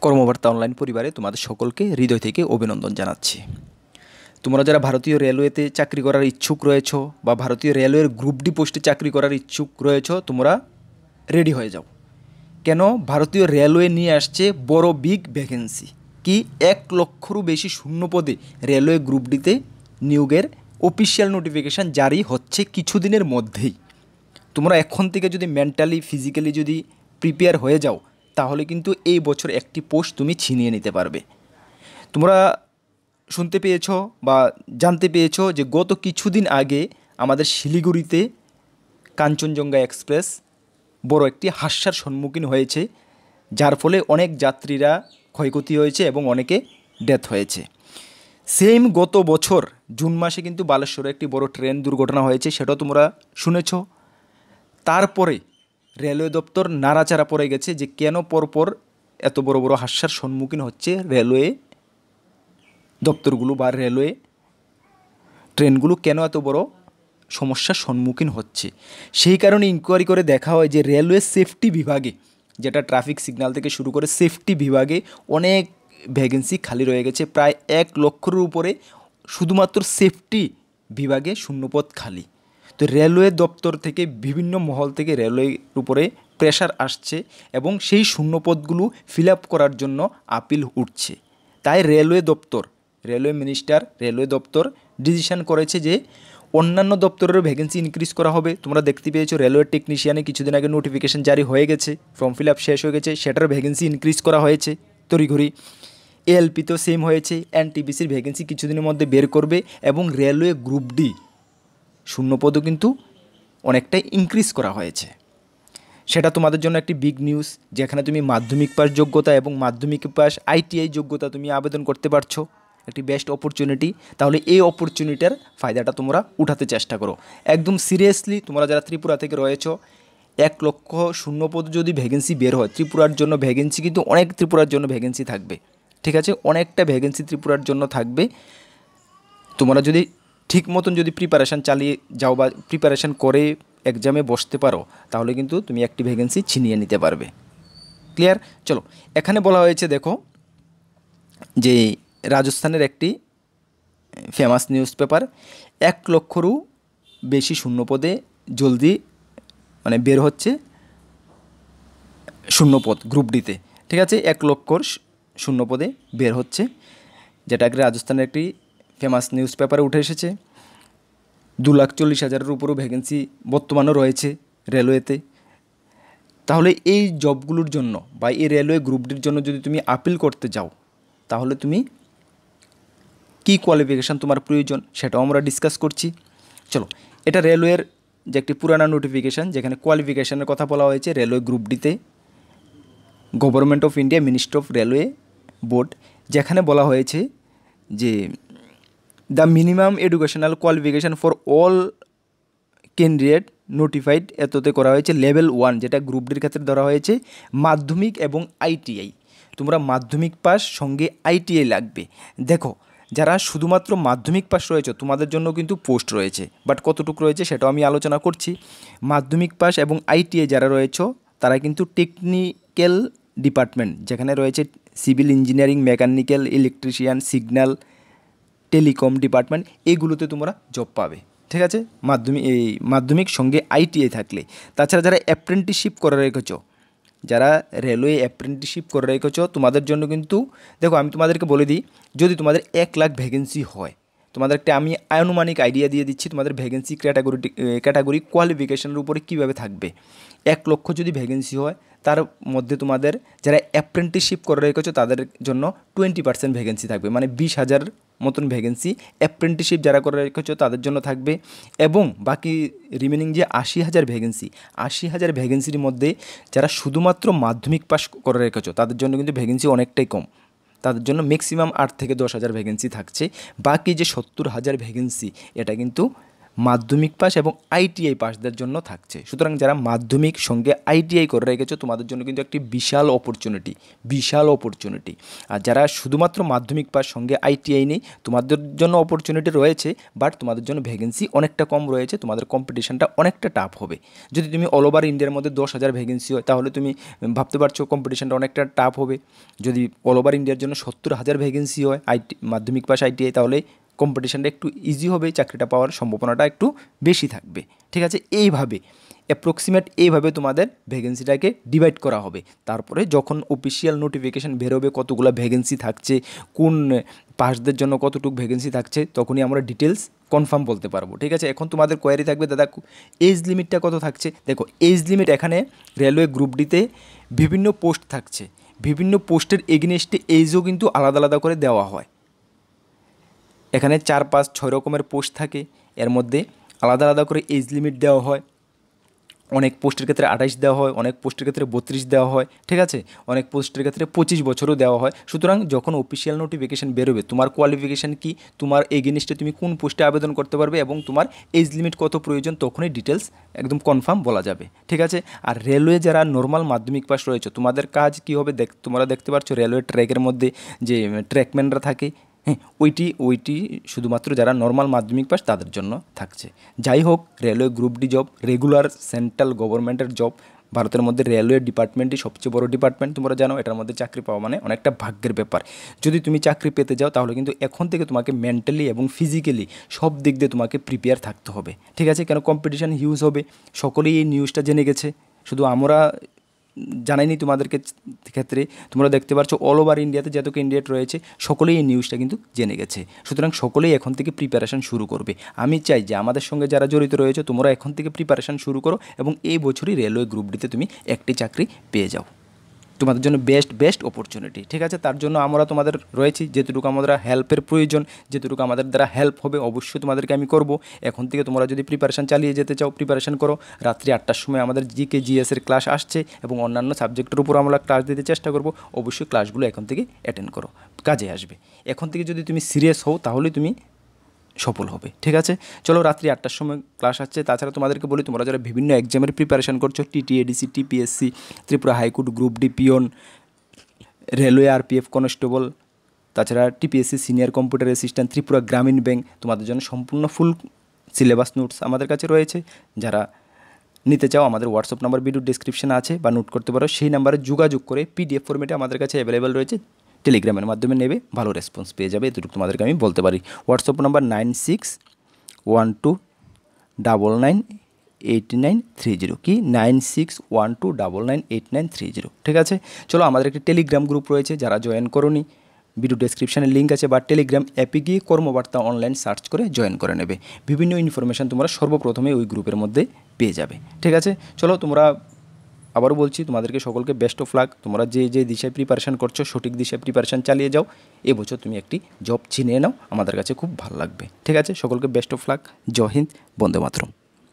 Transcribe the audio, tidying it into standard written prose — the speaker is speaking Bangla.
কর্মবার্তা অনলাইন পরিবারে তোমাদের সকলকে হৃদয় থেকে অভিনন্দন জানাচ্ছি। তোমরা যারা ভারতীয় রেলওয়েতে চাকরি করার ইচ্ছুক রয়েছো বা ভারতীয় রেলওয়ের গ্রুপ ডি পোস্টে চাকরি করার ইচ্ছুক রয়েছো, তোমরা রেডি হয়ে যাও। কেন? ভারতীয় রেলওয়ে নিয়ে আসছে বড় বিগ ভ্যাকেন্সি। কি 1 লক্ষেরও বেশি শূন্য পদে রেলওয়ে গ্রুপ ডিতে নিয়োগের অফিসিয়াল নোটিফিকেশান জারি হচ্ছে কিছুদিনের মধ্যেই। তোমরা এখন থেকে যদি মেন্টালি ফিজিক্যালি যদি প্রিপেয়ার হয়ে যাও, তাহলে কিন্তু এই বছর একটি পোস্ট তুমি ছিনিয়ে নিতে পারবে। তোমরা শুনতে পেয়েছো বা জানতে পেয়েছো যে গত কিছুদিন আগে আমাদের শিলিগুড়িতে কাঞ্চনজঙ্ঘা এক্সপ্রেস বড় একটি হাস্যার সম্মুখীন হয়েছে, যার ফলে অনেক যাত্রীরা ক্ষয়ক্ষতি হয়েছে এবং অনেকে ডেথ হয়েছে। সেম গত বছর জুন মাসে কিন্তু বালেশ্বরে একটি বড় ট্রেন দুর্ঘটনা হয়েছে, সেটাও তোমরা শুনেছো। তারপরে রেলওয়ে দপ্তর নাড়াচাড়া পড়ে গেছে যে কেন পরপর এত বড় বড় হাস্যার সম্মুখীন হচ্ছে রেলওয়ে দপ্তরগুলো বা রেলওয়ে ট্রেনগুলো, কেন এত বড় সমস্যার সম্মুখীন হচ্ছে। সেই কারণে ইনকোয়ারি করে দেখা হয় যে রেলওয়ে সেফটি বিভাগে, যেটা ট্রাফিক সিগন্যাল থেকে শুরু করে সেফটি বিভাগে অনেক ভ্যাকেন্সি খালি রয়ে গেছে। প্রায় 1 লক্ষের উপরে শুধুমাত্র সেফটি বিভাগে শূন্যপদ খালি। তো রেলওয়ে দপ্তর থেকে বিভিন্ন মহল থেকে রেলওয়ের উপরে প্রেশার আসছে এবং সেই শূন্যপদগুলো ফিল আপ করার জন্য আপিল উঠছে। তাই রেলওয়ে মিনিস্টার রেলওয়ে দপ্তর ডিসিশন করেছে যে অন্যান্য দপ্তরেরও ভ্যাকেন্সি ইনক্রিজ করা হবে। তোমরা দেখতে পেয়েছো রেলওয়ে টেকনিশিয়ানে কিছুদিন আগে নোটিফিকেশন জারি হয়ে গেছে, ফর্ম ফিল আপ শেষ হয়ে গেছে, সেটার ভ্যাকেন্সি ইনক্রিজ করা হয়েছে তড়িঘড়ি। এএলপিতেও সেম হয়েছে, এনটিপিসির ভ্যাকেন্সি কিছুদিনের মধ্যে বের করবে এবং রেলওয়ে গ্রুপ ডি শূন্যপদও কিন্তু অনেকটাই ইনক্রিজ করা হয়েছে। সেটা তোমাদের জন্য একটি বিগ নিউজ, যেখানে তুমি মাধ্যমিক পাস যোগ্যতা এবং মাধ্যমিক পাস আইটিআই যোগ্যতা তুমি আবেদন করতে পারছো, একটি বেস্ট অপরচুনিটি। তাহলে এই অপরচুনিটির ফায়দাটা তোমরা উঠাতে চেষ্টা করো একদম সিরিয়াসলি। তোমরা যারা ত্রিপুরা থেকে রয়েছো, 1 লক্ষ শূন্যপদ যদি ভ্যাকেন্সি বের হয়, ত্রিপুরার জন্য ভ্যাকেন্সি কিন্তু অনেক, ত্রিপুরার জন্য ভ্যাকেন্সি থাকবে, ঠিক আছে? অনেকটা ভ্যাকেন্সি ত্রিপুরার জন্য থাকবে। তোমরা যদি ঠিক মতন যদি প্রিপারেশান চালিয়ে যাও বা প্রিপারেশান করে এক্সামে বসতে পারো, তাহলে কিন্তু তুমি একটি ভ্যাকেন্সি ছিনিয়ে নিতে পারবে। ক্লিয়ার? চলো, এখানে বলা হয়েছে দেখো যে রাজস্থানের একটি ফেমাস নিউজ পেপার 1 লক্ষেরও বেশি শূন্যপদে জলদি বের হচ্ছে শূন্যপদ গ্রুপ ডিতে, ঠিক আছে? 1 লক্ষর শূন্যপদে বের হচ্ছে, যেটাকে রাজস্থানের একটি ফেমাস নিউজ পেপারে উঠে এসেছে। 2,40,000-এর উপরও ভ্যাকেন্সি বর্তমানেও রয়েছে রেলওয়েতে। তাহলে এই জবগুলোর জন্য বা এই রেলওয়ে গ্রুপ ডির জন্য যদি তুমি আপিল করতে যাও, তাহলে তুমি কী কোয়ালিফিকেশান তোমার প্রয়োজন সেটাও আমরা ডিসকাস করছি। চলো, এটা রেলওয়ের যে একটি পুরানা নোটিফিকেশান, যেখানে কোয়ালিফিকেশানের কথা বলা হয়েছে রেলওয়ে গ্রুপ ডিতে government of India ministry of railway board, যেখানে বলা হয়েছে যে the minimum educational qualification for all candidate notified, এততে করা হয়েছে লেভেল 1, যেটা গ্রুপ ডির ক্ষেত্রে ধরা হয়েছে মাধ্যমিক এবং আইটিআই। তোমরা মাধ্যমিক পাস সঙ্গে আইটিআই লাগবে। দেখো, যারা শুধুমাত্র মাধ্যমিক পাস রয়েছে তোমাদের জন্য কিন্তু পোস্ট রয়েছে, বাট কতটুকু রয়েছে সেটাও আমি আলোচনা করছি। মাধ্যমিক পাস এবং আইটিআই যারা রয়েছে তারা কিন্তু টেকনিক্যাল ডিপার্টমেন্ট, যেখানে রয়েছে civil engineering, mechanical, electrician, signal, telecom department, এইগুলোতে তোমরা জব পাবে, ঠিক আছে? মাধ্যমিক সঙ্গে আইটিআই থাকলে। তাছাড়া যারা অ্যাপ্রেন্টিসশিপ করে রেখেছো, যারা রেলওয়ে অ্যাপ্রেন্টিসশিপ করে রেখেছো, তোমাদের জন্য কিন্তু দেখো, আমি তোমাদেরকে বলে দিই, যদি তোমাদের 1 লাখ ভ্যাকেন্সি হয়, তোমাদের একটা আমি আনুমানিক আইডিয়া দিয়ে দিচ্ছি তোমাদের ভ্যাকেন্সি ক্যাটাগরি কোয়ালিফিকেশনের উপরে কীভাবে থাকবে। 1 লক্ষ যদি ভ্যাকেন্সি হয়, তার মধ্যে তোমাদের যারা অ্যাপ্রেন্টিসশিপ করে রেখেছো তাদের জন্য 20% ভ্যাকেন্সি থাকবে, 20,000 মতন ভ্যাকেন্সি অ্যাপ্রেন্টিসশিপ যারা করে রেখেছো তাদের জন্য থাকবে। এবং বাকি রিমেনিং যে 80,000 ভ্যাকেন্সি, 80,000 ভ্যাকেন্সির মধ্যে যারা শুধুমাত্র মাধ্যমিক পাস করে রেখেছো তাদের জন্য কিন্তু ভ্যাকেন্সি অনেকটাই কম, তাদের জন্য ম্যাক্সিমাম 8 থেকে 10,000 ভ্যাকেন্সি থাকছে। বাকি যে 70,000 ভ্যাকেন্সি, এটা কিন্তু মাধ্যমিক পাস এবং আইটিআই পাসদের জন্য থাকছে। সুতরাং যারা মাধ্যমিক সঙ্গে আইটিআই করে রেখেছো তোমাদের জন্য কিন্তু একটি বিশাল অপরচুনিটি। আর যারা শুধুমাত্র মাধ্যমিক পাস সঙ্গে আইটিআই নেই তোমাদের জন্য অপরচুনিটি রয়েছে, বাট তোমাদের জন্য ভ্যাকেন্সি অনেকটা কম রয়েছে, তোমাদের কম্পিটিশনটা অনেকটা টাফ হবে। যদি তুমি অল ওভার ইন্ডিয়ার মধ্যে 10,000 ভ্যাকেন্সি হয় তাহলে তুমি ভাবতে পারছো কম্পিটিশনটা অনেকটা টাফ হবে। যদি অল ওভার ইন্ডিয়ার জন্য 70,000 ভ্যাকেন্সি হয় মাধ্যমিক পাস আইটিআই তাহলে কম্পিটিশানটা একটু ইজি হবে, চাকরিটা পাওয়ার সম্ভাবনাটা একটু বেশি থাকবে। ঠিক আছে, এইভাবে তোমাদের ভ্যাকেন্সিটাকে ডিভাইড করা হবে। তারপরে যখন অফিসিয়াল নোটিফিকেশান বেরোবে কতগুলো ভ্যাকেন্সি থাকছে, কোন পাসদের জন্য কতটুকু ভ্যাকেন্সি থাকছে, তখনই আমরা ডিটেলস কনফার্ম বলতে পারবো। ঠিক আছে, এখন তোমাদের কোয়ারি থাকবে দাদা এজ লিমিটটা কত থাকছে। দেখো এজ লিমিট এখানে রেলওয়ে গ্রুপ ডিতে বিভিন্ন পোস্ট থাকছে, বিভিন্ন পোস্টের এগেনস্টে এজও কিন্তু আলাদা আলাদা করে দেওয়া হয়। এখানে 4, 5, 6 রকমের পোস্ট থাকে, এর মধ্যে আলাদা আলাদা করে এজ লিমিট দেওয়া হয়। অনেক পোস্টের ক্ষেত্রে 28 দেওয়া হয়, অনেক পোস্টের ক্ষেত্রে 32 দেওয়া হয়। ঠিক আছে, অনেক পোস্টের ক্ষেত্রে 25 বছরও দেওয়া হয়। সুতরাং যখন অফিসিয়াল নোটিফিকেশান বেরোবে তোমার কোয়ালিফিকেশান কি, তোমার এগেনস্টে তুমি কোন পোস্টে আবেদন করতে পারবে এবং তোমার এজ লিমিট কত প্রয়োজন, তখনই ডিটেলস একদম কনফার্ম বলা যাবে। ঠিক আছে, আর রেলওয়ে যারা নর্মাল মাধ্যমিক পাস রয়েছে তোমাদের কাজ কী হবে তোমরা দেখতে পাচ্ছ রেলওয়ে ট্র্যাকের মধ্যে যে ট্র্যাকম্যানরা থাকে, হ্যাঁ ওইটি শুধুমাত্র যারা নর্মাল মাধ্যমিক পাস তাদের জন্য থাকছে। যাই হোক, railway group D job regular central গভর্নমেন্টের জব। ভারতের মধ্যে রেলওয়ে ডিপার্টমেন্টই সবচেয়ে বড় ডিপার্টমেন্ট, তোমরা জানো। এটার মধ্যে চাকরি পাওয়া মানে অনেকটা ভাগ্যের ব্যাপার। যদি তুমি চাকরি পেতে যাও তাহলে কিন্তু এখন থেকে তোমাকে মেন্টালি এবং ফিজিক্যালি সব দিক দিয়ে তোমাকে প্রিপেয়ার থাকতে হবে। ঠিক আছে, কেন কম্পিটিশান হিউজ হবে, সকলেই এই নিউজটা জেনে গেছে, শুধু আমরা জানাইনি তোমাদেরকে ক্ষেত্রে। তোমরা দেখতে পাচ্ছ অল ওভার ইন্ডিয়াতে যত ক্যান্ডিডেট রয়েছে সকলেই এই নিউজটা কিন্তু জেনে গেছে। সুতরাং সকলেই এখন থেকে প্রিপারেশান শুরু করবে। আমি চাই যে আমাদের সঙ্গে যারা জড়িত রয়েছে তোমরা এখন থেকে প্রিপারেশান শুরু করো এবং এই বছরই রেলওয়ে গ্রুপ ডিতে তুমি একটি চাকরি পেয়ে যাও। তোমাদের জন্য বেস্ট অপরচুনিটি। ঠিক আছে, তার জন্য আমরা তোমাদের রয়েছি। যেটুকু আমাদের হেল্পের প্রয়োজন, যেটুকু আমাদের দ্বারা হেল্প হবে অবশ্যই তোমাদেরকে আমি করব। এখন থেকে তোমরা যদি প্রিপারেশান চালিয়ে যেতে চাও প্রিপারেশান করো। রাত্রি 8টার সময় আমাদের জিকে জিএসের ক্লাস আসছে এবং অন্যান্য সাবজেক্টের উপর আমরা ক্লাস দিতে চেষ্টা করব। অবশ্যই ক্লাসগুলো এখন থেকে অ্যাটেন্ড করো, কাজে আসবে। এখন থেকে যদি তুমি সিরিয়াস হও তাহলে তুমি সফল হবে। ঠিক আছে, চলো রাত্রি 8টার সময় ক্লাস আসছে। তাছাড়া তোমাদেরকে বলি তোমরা যারা বিভিন্ন এক্সামের প্রিপারেশান করছো, TTADC, TPSC, Tripura high court, group D peon, railway RPF constable, তাছাড়া TPSC senior computer assistant, Tripura Gramin bank, তোমাদের জন্য সম্পূর্ণ ফুল সিলেবাস নোটস আমাদের কাছে রয়েছে। যারা নিতে চাও আমাদের হোয়াটসঅ্যাপ নাম্বার ভিডিও ডিসক্রিপশানে আছে বা নোট করতে পারো, সেই নাম্বারে যোগাযোগ করে পিডিএফ ফরম্যাটে আমাদের কাছে অ্যাভেলেবেল রয়েছে। টেলিগ্রামের মাধ্যমে নেবে, ভালো রেসপন্স পেয়ে যাবে, এতটুকু তোমাদেরকে আমি বলতে পারি। হোয়াটসঅ্যাপ নাম্বার 9612998930, কি 9612998930। ঠিক আছে, চলো আমাদের একটি টেলিগ্রাম গ্রুপ রয়েছে, যারা জয়েন করোনি ভিডিও ডেসক্রিপশানে লিঙ্ক আছে, বা টেলিগ্রাম অ্যাপে গিয়ে কর্মবার্তা অনলাইন সার্চ করে জয়েন করে নেবে। বিভিন্ন ইনফরমেশান তোমরা সর্বপ্রথমে ওই গ্রুপের মধ্যে পেয়ে যাবে। ঠিক আছে, চলো তোমরা আবারও বলছি তোমাদেরকে সকলকে বেস্ট অফ লাক। তোমরা যে দিশায় প্রিপারেশান করছো সঠিক দিশায় প্রিপারেশান চালিয়ে যাও। এবছর তুমি একটি জব চিনিয়ে নাও, আমাদের কাছে খুব ভালো লাগবে। ঠিক আছে, সকলকে best of luck. Jai Hind, Vande Mataram.